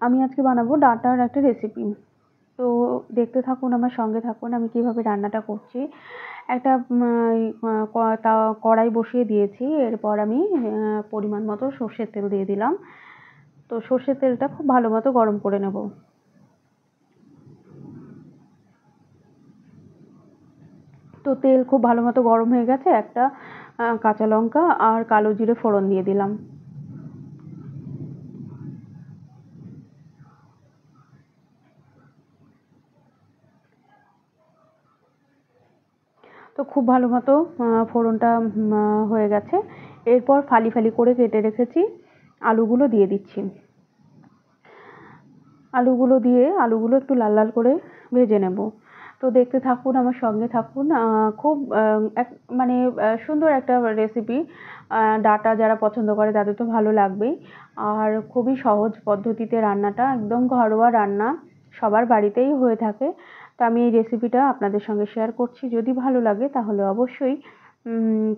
আমি আজকে বানাবো ডাঁটার একটা রেসিপি। তো দেখতে থাকুন, আমার সঙ্গে থাকুন আমি কিভাবে রান্নাটা করছি। একটা কড়াই বসিয়ে দিয়েছি। এরপর আমি পরিমাণ মতো সর্ষের তেল দিয়ে দিলাম। তো সর্ষের তেলটা খুব ভালো মতো গরম করে নেব। তো তেল খুব ভালো মতো গরম হয়ে গেছে। একটা কাঁচা লঙ্কা আর কালো জিরে ফোড়ন দিয়ে দিলাম। তো খুব ভালো মতো ফোড়নটা হয়ে গেছে। এরপর ফালি ফালি করে কেটে রেখেছি আলুগুলো দিয়ে দিচ্ছি। আলুগুলো একটু লাল লাল করে ভেজে নেব। তো দেখতে থাকুন, আমার সঙ্গে থাকুন। খুব মানে সুন্দর একটা রেসিপি। ডাঁটা যারা পছন্দ করে তাদের তো ভালো লাগবেই। আর খুবই সহজ পদ্ধতিতে রান্নাটা, একদম ঘরোয়া রান্না, সবার বাড়িতেই হয়ে থাকে। তো আমি এই রেসিপিটা আপনাদের সঙ্গে শেয়ার করছি। যদি ভালো লাগে তাহলে অবশ্যই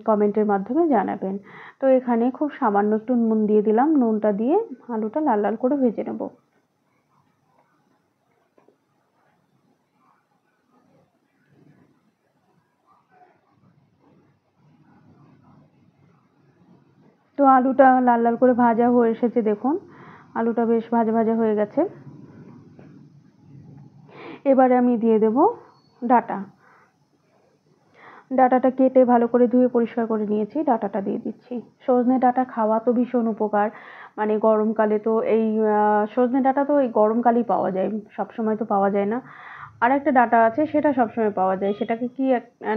কমেন্টের মাধ্যমে জানাবেন। তো এখানে খুব সামান্য একটু নুন দিয়ে দিলাম। নুনটা দিয়ে আলুটা লাল লাল করে ভেজে নেব। তো আলুটা লাল লাল করে ভাজা হয়ে এসেছে, দেখুন আলুটা বেশ ভাজা ভাজা হয়ে গেছে। এবারে আমি দিয়ে দেব ডাঁটা। ডাঁটাটা কেটে ভালো করে ধুয়ে পরিষ্কার করে নিয়েছি, ডাঁটাটা দিয়ে দিচ্ছি। সজনে ডাঁটা খাওয়া তো ভীষণ উপকার। মানে গরমকালে তো এই সজনে ডাঁটা তো এই গরমকালেই পাওয়া যায়, সবসময় তো পাওয়া যায় না। আর একটা ডাঁটা আছে সেটা সবসময় পাওয়া যায়, সেটাকে কি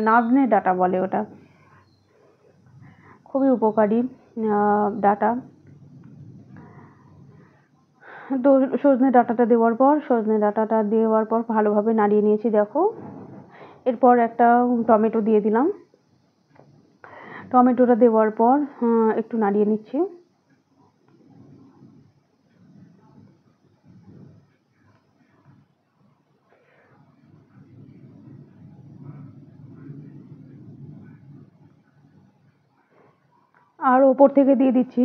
নাজনে ডাঁটা বলে ওটা। খুবই উপকারী ডাঁটা। তো সজনে ডাঁটাটা দেওয়ার পর ভালোভাবে নাড়িয়ে নিয়েছি, দেখো। এরপর একটা টমেটো দিয়ে দিলাম। টমেটোটা দেওয়ার পর একটু নাড়িয়ে নিচ্ছি। আর ওপর থেকে দিয়ে দিচ্ছি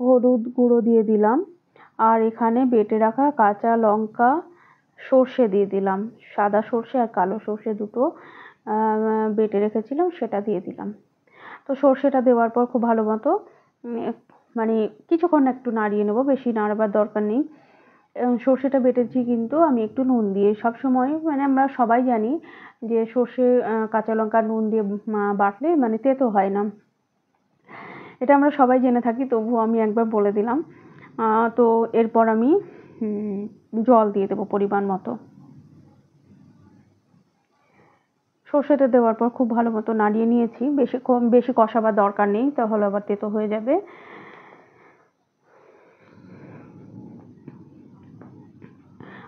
হলুদ গুঁড়ো দিয়ে দিলাম। আর এখানে বেটে রাখা কাঁচা লঙ্কা, সর্ষে দিয়ে দিলাম। সাদা সর্ষে আর কালো সর্ষে দুটো বেটে রেখেছিলাম, সেটা দিয়ে দিলাম। তো সর্ষেটা দেওয়ার পর খুব ভালো মতো মানে কিছুক্ষণ একটু নাড়িয়ে নেব, বেশি নাড়াবার দরকার নেই। সর্ষেটা বেটেছি কিন্তু আমি একটু নুন দিয়ে, সবসময় মানে আমরা সবাই জানি যে সর্ষে কাঁচা লঙ্কা নুন দিয়ে বাটলে মানে তেতো হয় না, এটা আমরা সবাই জেনে থাকি, তবুও আমি একবার বলে দিলাম। তো এরপর আমি জল দিয়ে দেবো পরিমাণ মতো। সর্ষেটা দেওয়ার পর খুব ভালো মতো নাড়িয়ে নিয়েছি। বেশি কষাবার দরকার নেই, তাহলে আবার তেতো হয়ে যাবে।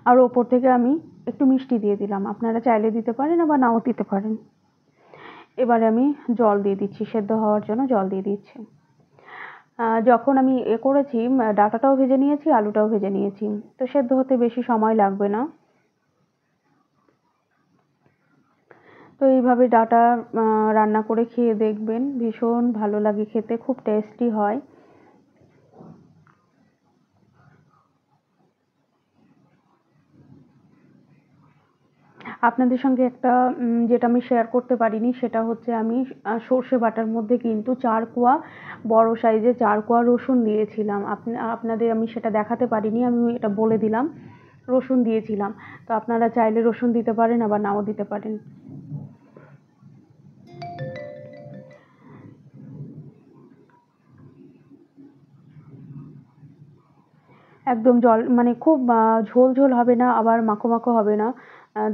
আর ওপর থেকে আমি একটু মিষ্টি দিয়ে দিলাম, আপনারা চাইলে দিতে পারেন আবার নাও দিতে পারেন। এবারে আমি জল দিয়ে দিচ্ছি, সেদ্ধ হওয়ার জন্য জল দিয়ে দিচ্ছি। যখন আমি করেছি, ডাঁটাটাও ভেজে নিয়েছি, আলুটাও ভেজে নিয়েছি, তো সেদ্ধ হতে বেশি সময় লাগবে না। তো এইভাবে ডাঁটা রান্না করে খেয়ে দেখবেন, ভীষণ ভালো লাগে খেতে, খুব টেস্টি হয়। আপনাদের সঙ্গে একটা যেটা আমি শেয়ার করতে পারিনি, সেটা হচ্ছে আমি সর্ষে বাটার মধ্যে কিন্তু 4 কোয়া বড় সাইজের 4 কোয়া রসুন দিয়েছিলাম। আপনাদের আমি সেটা দেখাতে পারিনি, আমি এটা বলে দিলাম। রসুন দিয়েছিলাম। তো আপনারা চাইলে রসুন দিতে পারেন আবার নাও দিতে পারেন। একদম জল মানে খুব ঝোল ঝোল হবে না, আবার মাখো মাখো হবে না।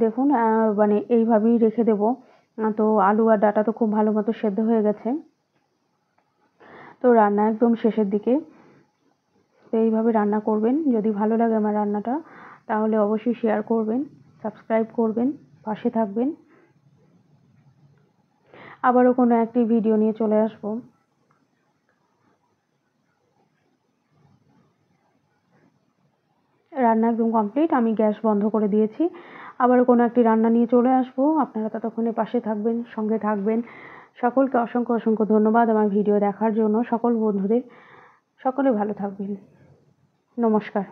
দেখুন মানে এইভাবেই রেখে দেবো। তো আলু আর ডাঁটা তো খুব ভালো মতো সেদ্ধ হয়ে গেছে। তো রান্না একদম শেষের দিকে। তো এইভাবে রান্না করবেন। যদি ভালো লাগে আমার রান্নাটা, তাহলে অবশ্যই শেয়ার করবেন, সাবস্ক্রাইব করবেন, পাশে থাকবেন। আবারও কোনো একটি ভিডিও নিয়ে চলে আসবো। রান্না একদম কমপ্লিট, আমি গ্যাস বন্ধ করে দিয়েছি। আবারও কোনো একটি রান্না নিয়ে চলে আসবো, আপনারা ততক্ষণে পাশে থাকবেন, সঙ্গে থাকবেন। সকলকে অসংখ্য অসংখ্য ধন্যবাদ আমার ভিডিও দেখার জন্য। সকল বন্ধুদের, সকলে ভালো থাকবেন। নমস্কার।